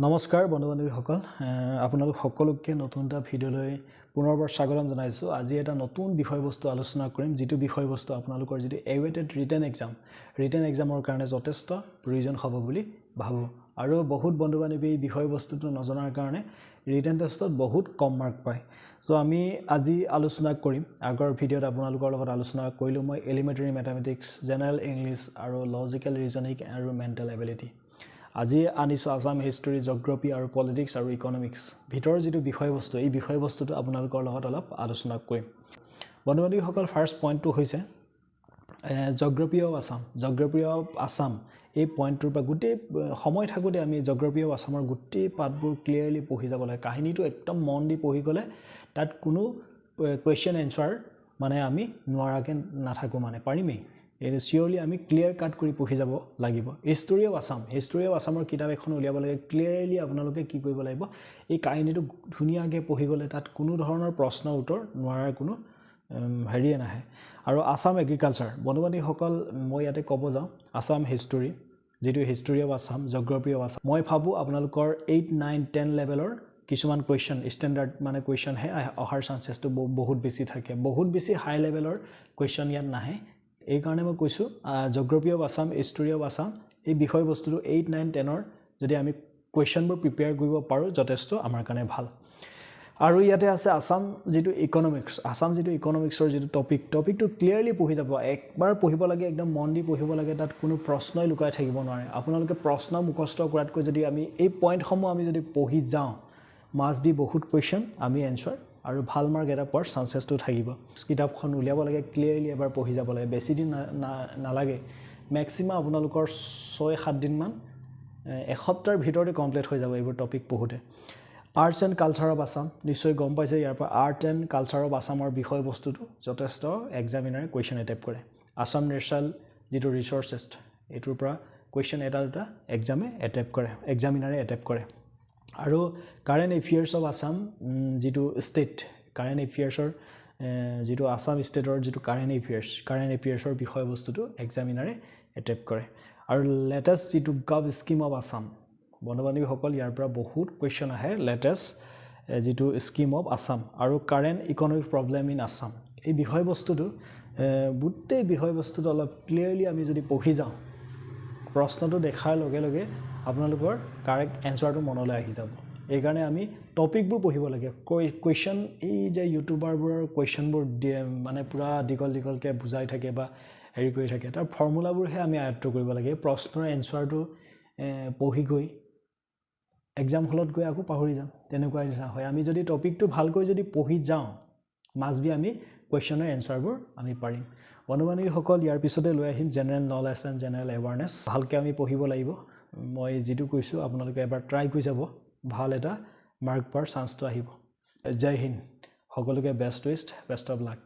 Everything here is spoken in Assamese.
নমস্কাৰ বন্ধু-বান্ধৱীসকল আপোনালোক সকলোকে নতুন এটা ভিডিঅ'লৈ পুনৰবাৰ স্বাগতম জনাইছো। আজি এটা নতুন বিষয়বস্তু আলোচনা কৰিম, যেটো বিষয়বস্তু আপোনালোকৰ যেটো এৱেটেড ৰিটেন এক্সামৰ কাৰণে যথেষ্ট প্ৰয়োজন হ'ব বুলি ভাবো। আৰু বহুত বন্ধু-বান্ধৱী এই বিষয়বস্তুটো নজনাৰ কাৰণে ৰিটেন টেষ্টত বহুত কম মাৰ্ক পায়। সো আমি আজি আলোচনা কৰিম, আগৰ ভিডিঅ'ত আপোনালোকৰ লগত আলোচনা কৰিলো মই এলিমেণ্টাৰী মেথমেটিক্স, জেনাৰেল ইংলিছ আৰু লজিকেল ৰিজনিং আৰু মেণ্টেল এবিলিটি। আজি আনিছো আসাম হিষ্টৰী, জিঅগ্ৰাফী আৰু পলিটিক্স আৰু ইকনমিক্স ভিতৰ যেটো বিষয়বস্তু, এই বিষয়বস্তুটো আপোনালোকৰ লগত অলপ আলোচনা কৰিম। বন্ধু-বান্ধৱীসকল, ফাৰ্স্ট পইণ্টটো হৈছে জিঅগ্ৰাফী অফ আসাম। এই পইণ্টটোৰ পৰা গোটেই সময় থাকোতে আমি জিঅগ্ৰাফী অফ আসামৰ গোটেই পাঠবোৰ ক্লিয়াৰলি পঢ়ি যাব লাগে। কাহিনীটো একদম মন দি পঢ়ি গলে তাত কোনো কোৱেশ্চন এনসাৰ মানে আমি নোৱাৰাকে নাথাকো, মানে পাৰিমেই। এটা সিওৰলি আমি ক্লিয়াৰ কাট কৰি পঢ়ি যাব লাগিব। হিষ্টৰী অফ আসামৰ কিতাপ এখন উলিয়াব লাগে। ক্লিয়াৰলি আপোনালোকে কি কৰিব লাগিব, এই কাহিনীটো ধুনীয়াকৈ পঢ়ি গলে তাত কোনো ধৰণৰ প্ৰশ্ন উত্তৰ নোৱাৰাৰ কোনো হেৰিয়ে নাহে। আৰু আসাম এগ্ৰিকালচাৰ, বন্ধু-বান্ধৱীসকল মই ইয়াতে ক'ব যাওঁ আসাম হিষ্টৰী, যেটো history of Assam, geography of Assam, মই ভাবো আপোনালোকৰ 8, 9, 10 লেভেলৰ কিছুমান কুৱেশ্চন ষ্টেণ্ডাৰ্ড মানে কুৱেশ্চন হে অহাৰ চান্সেছটো বহুত বেছি থাকে। বহুত বেছি হাই লেভেলৰ কুৱেশ্চন ইয়াত নাহে। এই কাৰণে মই কৈছো geography of Assam, history of Assam, এই বিষয়বস্তুটো 8, 9, 10ৰ যদি আমি কুৱেশ্চনবোৰ প্ৰিপেয়াৰ কৰিব পাৰো যথেষ্ট আমাৰ কাৰণে ভাল। আৰু ইয়াতে আছে আসাম যেটো ইকনমিক্সৰ যেটো টপিকটো ক্লিয়াৰলি পঢ়ি যাব। একবাৰ পঢ়িব লাগে, একদম মন দি পঢ়িব লাগে। তাত কোনো প্ৰশ্নই লুকাই থাকিব নোৱাৰে। আপোনালোকে প্ৰশ্ন মুখস্থ কৰাতকৈ যদি আমি এই পইণ্টসমূহ আমি যদি পঢ়ি যাওঁ, মাষ্ট বি বহুত কুৱেশ্চন আমি এনসাৰ আৰু ভাল মাৰ্ক এটা পোৱাৰ চান্সেছটো থাকিব। কিতাপখন উলিয়াব লাগে, ক্লিয়াৰলি এবাৰ পঢ়ি যাব লাগে। বেছি দিন নালাগে, মেক্সিমাম আপোনালোকৰ 6-7 দিন মান, এসপ্তাহৰ ভিতৰতে কমপ্লিট হৈ যাব এইবোৰ টপিক পঢ়োতে। Arts and culture of Assam, নিশ্চয় গম পাইছে ইয়াৰ পৰা আৰ্ট এণ্ড কালচাৰ অফ আসামৰ বিষয়বস্তুটো যথেষ্ট এক্সামিনাৰে কুৱেশ্চন এটেম্প কৰে। আসাম নেচাৰেল যেটো ৰিচোৰ্চেছ, এইটোৰ পৰা কুৱেশ্চন এটা দুটা এক্সামিনাৰে এটেম্প কৰে। আৰু কাৰেণ্ট এফেয়াৰ্ছ অফ আসাম, যেটো ষ্টেট কাৰেণ্ট এফেয়াৰ্ছৰ যেটো আসাম ষ্টেটৰ যেটো কাৰেণ্ট এফেয়াৰ্ছৰ বিষয়বস্তুটো এক্সামিনাৰে এটেম্প কৰে। আৰু লেটেষ্ট যেটো গভ স্কিম অফ আসাম, বন্ধু-বান্ধৱীসকল ইয়াৰ পৰা বহুত কুৱেশ্চন আহে। লেটেষ্ট যেটো স্কিম অফ আসাম আৰু current economic problem in Assam, এই বিষয়বস্তুটো গোটেই বিষয়বস্তুটো অলপ ক্লিয়াৰলি আমি যদি পঢ়ি যাওঁ, প্ৰশ্নটো দেখাৰ লগে লগে আপোনালোকৰ কাৰেক্ট এনসাৰটো মনলৈ আহি যাব। এইকাৰণে আমি টপিকবোৰ পঢ়িব লাগে। কুৱেশ্চন এই যে ইউটিউবাৰবোৰৰ কুৱেশ্চনবোৰ মানে পুৰা দীঘলকৈ বুজাই থাকে বা হেৰি কৰি থাকে, তাৰ ফৰ্মুলাবোৰহে আমি আয়ত্ত কৰিব লাগে। প্ৰশ্নৰ এনসাৰটো পঢ়ি গৈ এক্সাম হলত গৈ আকৌ পাহৰি যাম, তেনেকুৱা নিচিনা হয়। আমি যদি টপিকটো ভালকৈ যদি পঢ়ি যাওঁ, মাষ্ট বি আমি কুৱেশ্চনৰ এনসাৰবোৰ আমি পাৰিম। বন্ধু-বান্ধৱীসকল, ইয়াৰ পিছতে লৈ আহিম general knowledge and general awareness. ভালকৈ আমি পঢ়িব লাগিব। মই যেটো কৈছোঁ আপোনালোকে এবাৰ ট্ৰাই কৰি যাব, ভাল এটা মাৰ্ক পোৱাৰ চান্সটো আহিব। জয় হিন্দ, সকলোকে বেষ্ট অফ লাক।